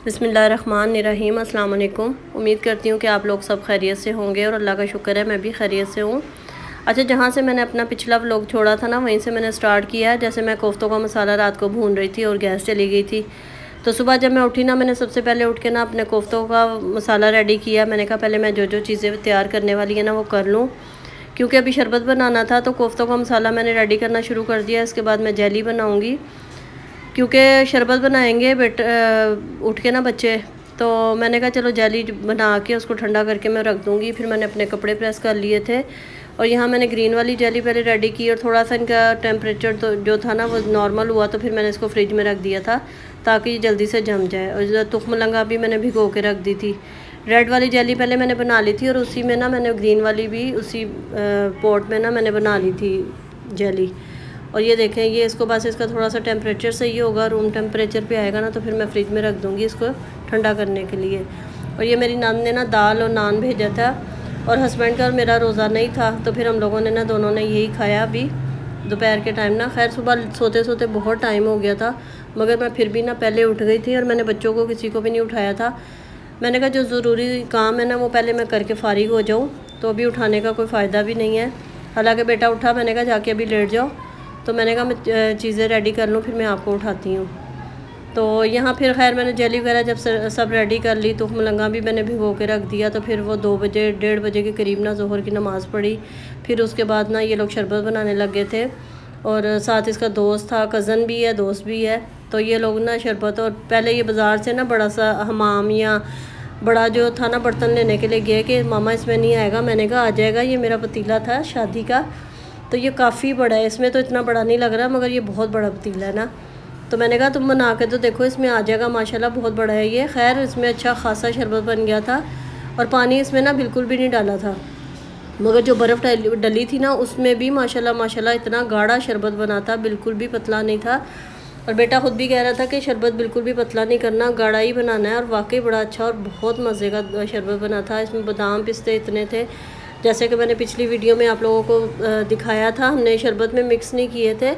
बिस्मिल्लाहिर्रहमानिर्रहीम। अस्सलाम वालेकुम। उम्मीद करती हूँ कि आप लोग सब खैरियत से होंगे और अल्लाह का शुक्र है मैं भी खैरियत से हूँ। अच्छा, जहाँ से मैंने अपना पिछला व्लॉग छोड़ा था ना, वहीं से मैंने स्टार्ट किया है। जैसे मैं कोफ्तों का मसाला रात को भून रही थी और गैस चली गई थी, तो सुबह जब मैं उठी ना, मैंने सबसे पहले उठ के ना अपने कोफ्तों का मसाला रेडी किया। मैंने कहा पहले मैं जो जो चीज़ें तैयार करने वाली है ना वो कर लूँ, क्योंकि अभी शरबत बनाना था। तो कोफ्तों का मसाला मैंने रेडी करना शुरू कर दिया। इसके बाद मैं जेली बनाऊँगी, क्योंकि शरबत बनाएंगे उठ के ना बच्चे। तो मैंने कहा चलो जेली बना के उसको ठंडा करके मैं रख दूँगी। फिर मैंने अपने कपड़े प्रेस कर लिए थे और यहाँ मैंने ग्रीन वाली जेली पहले रेडी की, और थोड़ा सा इनका टेम्परेचर तो जो था ना वो नॉर्मल हुआ, तो फिर मैंने इसको फ्रिज में रख दिया था ताकि ये जल्दी से जम जाए। और तुख मलंगा भी मैंने भिगो के रख दी थी। रेड वाली जेली पहले मैंने बना ली थी और उसी में ना मैंने ग्रीन वाली भी उसी पॉट में ना मैंने बना ली थी जेली। और ये देखें, ये इसको बस इसका थोड़ा सा टेम्परेचर सही होगा, रूम टेम्परेचर पे आएगा ना, तो फिर मैं फ्रिज में रख दूँगी इसको ठंडा करने के लिए। और ये मेरी नान ने ना दाल और नान भेजा था, और हस्बैंड का और मेरा रोज़ा नहीं था, तो फिर हम लोगों ने ना दोनों ने यही खाया अभी दोपहर के टाइम ना। खैर सुबह सोते सोते बहुत टाइम हो गया था, मगर मैं फिर भी ना पहले उठ गई थी और मैंने बच्चों को किसी को भी नहीं उठाया था। मैंने कहा जो ज़रूरी काम है ना वो पहले मैं करके फ़ारिग हो जाऊँ, तो अभी उठाने का कोई फ़ायदा भी नहीं है। हालांकि बेटा उठा, मैंने कहा जाके अभी लेट जाओ, तो मैंने कहा मैं चीज़ें रेडी कर लूँ फिर मैं आपको उठाती हूँ। तो यहाँ फिर खैर मैंने जेली वगैरह जब सब रेडी कर ली, तो मलंगा भी मैंने भिगो के रख दिया। तो फिर वो 2 बजे 1:30 बजे के करीब ना ज़ोहर की नमाज़ पढ़ी। फिर उसके बाद ना ये लोग शरबत बनाने लग गए थे, और साथ इसका दोस्त था, कज़न भी है दोस्त भी है। तो ये लोग ना शरबत, और पहले ये बाज़ार से ना बड़ा सा हमाम या बड़ा जो था ना बर्तन लेने के लिए गए कि मामा इसमें नहीं आएगा। मैंने कहा आ जाएगा। ये मेरा पतीला था शादी का, तो ये काफ़ी बड़ा है, इसमें तो इतना बड़ा नहीं लग रहा, मगर ये बहुत बड़ा पतीला है ना। तो मैंने कहा तुम बना के तो देखो, इसमें आ जाएगा माशाल्लाह, बहुत बड़ा है ये। खैर इसमें अच्छा खासा शरबत बन गया था, और पानी इसमें ना बिल्कुल भी नहीं डाला था, मगर जो बर्फ़ डली थी ना उसमें भी माशाल्लाह माशाल्लाह इतना गाढ़ा शरबत बना था, बिल्कुल भी पतला नहीं था। और बेटा ख़ुद भी कह रहा था कि शरबत बिल्कुल भी पतला नहीं करना, गाढ़ा ही बनाना है। और वाकई बड़ा अच्छा और बहुत मज़े का शरबत बना था। इसमें बादाम पिस्ते इतने थे, जैसे कि मैंने पिछली वीडियो में आप लोगों को दिखाया था। हमने शरबत में मिक्स नहीं किए थे,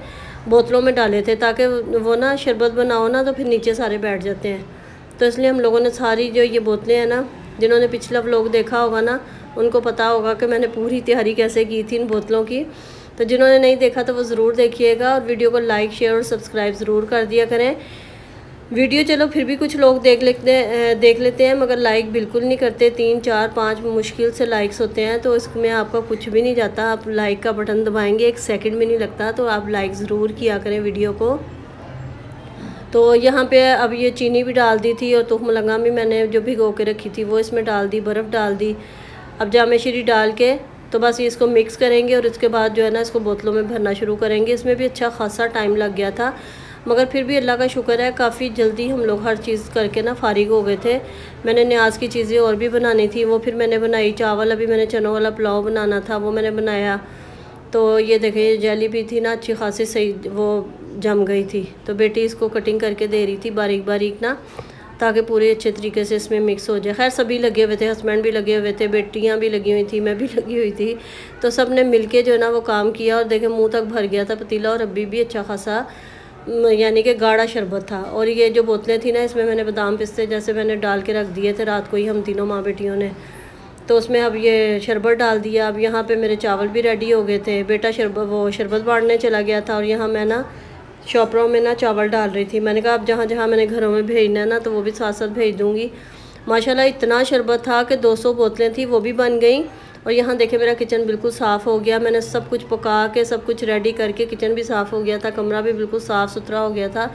बोतलों में डाले थे, ताकि वो ना शरबत बनाओ ना तो फिर नीचे सारे बैठ जाते हैं। तो इसलिए हम लोगों ने सारी जो ये बोतलें हैं ना, जिन्होंने पिछला व्लॉग देखा होगा ना उनको पता होगा कि मैंने पूरी तैयारी कैसे की थी इन बोतलों की। तो जिन्होंने नहीं देखा तो वो ज़रूर देखिएगा, और वीडियो को लाइक शेयर और सब्सक्राइब ज़रूर कर दिया करें। वीडियो चलो फिर भी कुछ लोग देख लेते हैं, मगर लाइक बिल्कुल नहीं करते। 3 4 5 मुश्किल से लाइक्स होते हैं, तो इसमें आपका कुछ भी नहीं जाता। आप लाइक का बटन दबाएंगे, 1 सेकंड भी नहीं लगता, तो आप लाइक ज़रूर किया करें वीडियो को। तो यहाँ पे अब ये चीनी भी डाल दी थी, और तुख मलंगा भी मैंने जो भिगो के रखी थी वो इसमें डाल दी, बर्फ़ डाल दी। अब जामे शीरी डाल के तो बस ये इसको मिक्स करेंगे, और इसके बाद जो है ना इसको बोतलों में भरना शुरू करेंगे। इसमें भी अच्छा खासा टाइम लग गया था, मगर फिर भी अल्लाह का शुक्र है काफ़ी जल्दी हम लोग हर चीज़ करके ना फारिग हो गए थे। मैंने न्याज की चीज़ें और भी बनानी थी, वो फिर मैंने बनाई। चावल अभी मैंने चनों वाला पुलाव बनाना था, वो मैंने बनाया। तो ये देखिए जेली भी थी ना अच्छी खासी सही वो जम गई थी। तो बेटी इसको कटिंग करके दे रही थी बारीक बारीक ना, ताकि पूरे अच्छे तरीके से इसमें मिक्स हो जाए। खैर सभी लगे हुए थे, हस्बैंड भी लगे हुए थे, बेटियां भी लगी हुई थी, मैं भी लगी हुई थी। तो सब ने मिल के जो है ना वो काम किया, और देखे मुंह तक भर गया था पतीला, और अभी भी अच्छा खासा यानी कि गाढ़ा शरबत था। और ये जो बोतलें थी ना, इसमें मैंने बादाम पिस्ते जैसे मैंने डाल के रख दिए थे रात को ही, हम तीनों माँ बेटियों ने। तो उसमें अब ये शरबत डाल दिया। अब यहाँ पे मेरे चावल भी रेडी हो गए थे। बेटा शरबत बांटने चला गया था, और यहाँ मैं ना शॉपरों में ना चावल डाल रही थी। मैंने कहा अब जहाँ जहाँ मैंने घरों में भेजना है ना, तो वो भी साथ साथ भेज दूँगी। माशाल्लाह इतना शरबत था कि 200 बोतलें थी, वो भी बन गई। और यहाँ देखे मेरा किचन बिल्कुल साफ़ हो गया। मैंने सब कुछ पका के सब कुछ रेडी करके किचन भी साफ़ हो गया था, कमरा भी बिल्कुल साफ़ सुथरा हो गया था।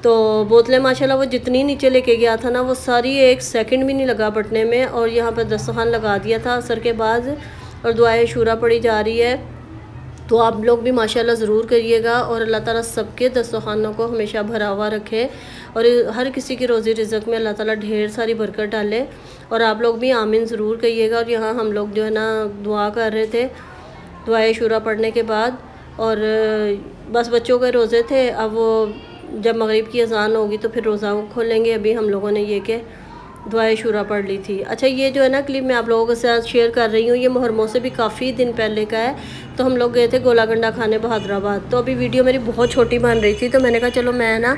तो बोतलें माशाल्लाह वो जितनी नीचे लेके गया था ना, वो सारी 1 सेकंड भी नहीं लगा बटने में। और यहाँ पर दस्तरखान लगा दिया था असर के बाद, और दुआए शूरा पड़ी जा रही है। तो आप लोग भी माशाल्लाह ज़रूर करिएगा, और अल्लाह ताला सबके दस्तरखानों को हमेशा भरा हुआ रखे, और हर किसी की रोज़ी रिज़्क़ में अल्लाह ताला ढेर सारी बरकत डाले। और आप लोग भी आमीन ज़रूर कहिएगा। और यहाँ हम लोग जो है ना दुआ कर रहे थे दुआए शूरा पढ़ने के बाद, और बस बच्चों के रोज़े थे। अब वो जब मगरिब की अज़ान होगी तो फिर रोज़ा खोलेंगे। अभी हम लोगों ने ये कि दुआए शूरा पढ़ ली थी। अच्छा, ये जो है ना क्लिप मैं आप लोगों के साथ शेयर कर रही हूँ, ये मुहर्रमों से भी काफ़ी दिन पहले का है। तो हम लोग गए थे गोलागंडा खाने बहादुराबाद। तो अभी वीडियो मेरी बहुत छोटी बन रही थी, तो मैंने कहा चलो मैं ना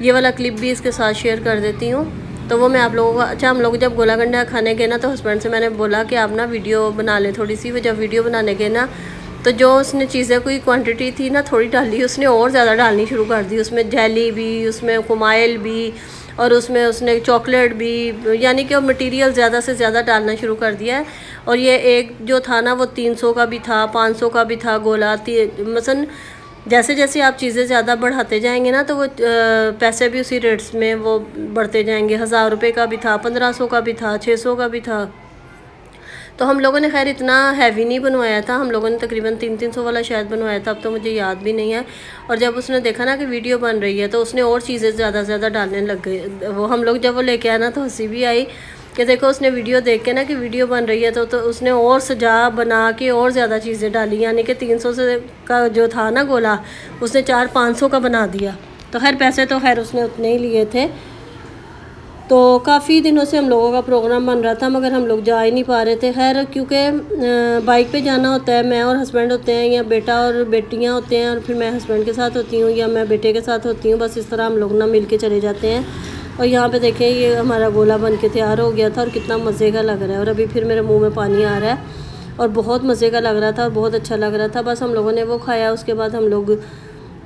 ये वाला क्लिप भी इसके साथ शेयर कर देती हूँ। तो वो मैं आप लोगों को, अच्छा हम लोग जब गोला गंडा खाने गए ना तो हस्बैंड से मैंने बोला कि आप ना वीडियो बना लें थोड़ी सी। वो जब वीडियो बनाने गए ना तो जो उसने चीज़ें कोई क्वांटिटी थी ना थोड़ी डाली, उसने और ज़्यादा डालनी शुरू कर दी। उसमें जेली भी, उसमें कुमाइल भी, और उसमें उसने चॉकलेट भी, यानी कि वो मटेरियल ज़्यादा से ज़्यादा डालना शुरू कर दिया है। और ये एक जो था ना वो 300 का भी था, 500 का भी था गोला। मसलन जैसे जैसे आप चीज़ें ज़्यादा बढ़ाते जाएंगे ना तो वो पैसे भी उसी रेट्स में वो बढ़ते जाएंगे। 1000 रुपये का भी था, 1500 का भी था, 600 का भी था। तो हम लोगों ने खैर इतना हैवी नहीं बनवाया था, हम लोगों ने तकरीबन 300 वाला शायद बनवाया था, अब तो मुझे याद भी नहीं है। और जब उसने देखा ना कि वीडियो बन रही है तो उसने और चीज़ें ज़्यादा से ज़्यादा डालने लग गए। वो हम लोग जब वो लेके आया ना तो हंसी भी आई कि देखो उसने वीडियो देख के ना कि वीडियो बन रही है तो उसने और सजा बना के और ज़्यादा चीज़ें डाली, यानी कि 300 से का जो था ना गोला उसने 400-500 का बना दिया। तो खैर पैसे तो खैर उसने उतने ही लिए थे। तो काफ़ी दिनों से हम लोगों का प्रोग्राम बन रहा था मगर हम लोग जा ही नहीं पा रहे थे। खैर क्योंकि बाइक पे जाना होता है, मैं और हस्बैंड होते हैं, या बेटा और बेटियां होते हैं, और फिर मैं हस्बैंड के साथ होती हूँ या मैं बेटे के साथ होती हूँ। बस इस तरह हम लोग ना मिल के चले जाते हैं। और यहाँ पे देखें ये हमारा गोला बन के तैयार हो गया था और कितना मज़े का लग रहा है। और अभी फिर मेरे मुँह में पानी आ रहा है और बहुत मज़े का लग रहा था और बहुत अच्छा लग रहा था। बस हम लोगों ने वो खाया, उसके बाद हम लोग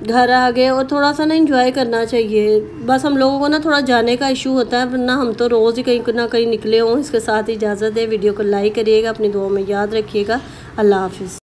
घर आ गए। और थोड़ा सा ना एंजॉय करना चाहिए। बस हम लोगों को ना थोड़ा जाने का इशू होता है, वरना हम तो रोज़ ही कहीं ना कहीं निकले हों। इसके साथ इजाज़त है, वीडियो को लाइक करिएगा, अपनी दुआओं में याद रखिएगा। अल्लाह हाफिज़।